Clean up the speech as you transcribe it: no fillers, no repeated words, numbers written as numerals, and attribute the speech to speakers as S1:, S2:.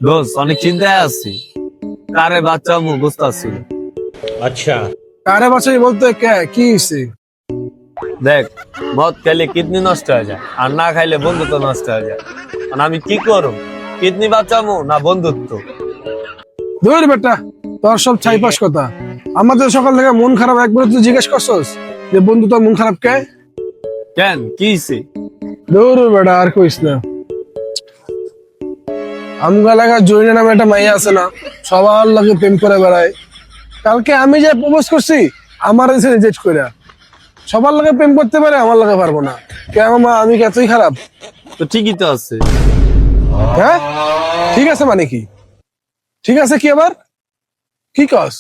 S1: দোস্ত অনেক চিন্তায় আছি, কারে বাচ্চা মু বুঝতেছি না।
S2: अच्छा।
S3: কারে বাছাই বলতে কি হয়েছে?
S1: দেখ, মদ খাইলে কিডনি নষ্ট হয়ে যায়, আর না খাইলে বন্ধুত্ব নষ্ট হয়ে যায়। আর আমি কি করব? কিডনি বাঁচামু না বন্ধুত্ব?
S3: ধুর বেটা, তোর সব ছাইপাস কথা। আমাদের সকাল থেকে মন খারাপ, একবার তুই জিজ্ঞেস করছস যে বন্ধু তোর মন খারাপ কে?
S1: কেন, কি হইছে?
S3: ধুর বেটা, আর কইস না। আমগা লাগা জয়না নামে একটা মাইয়া আছে না, সবার লাগে প্রেম করে বেড়ায়। কালকে আমি যে প্রপোজ করছি, আমার এসে রিজেক্ট কইরা। সবার লাগে প্রেম করতে পারে, আমার লাগে পারবো না। কেন মা, আমি কি এতই খারাপ?
S1: তো ঠিকই তো আছে।
S3: হ্যাঁ, ঠিক আছে মানে কি? ঠিক আছে কি আবার? কি কস?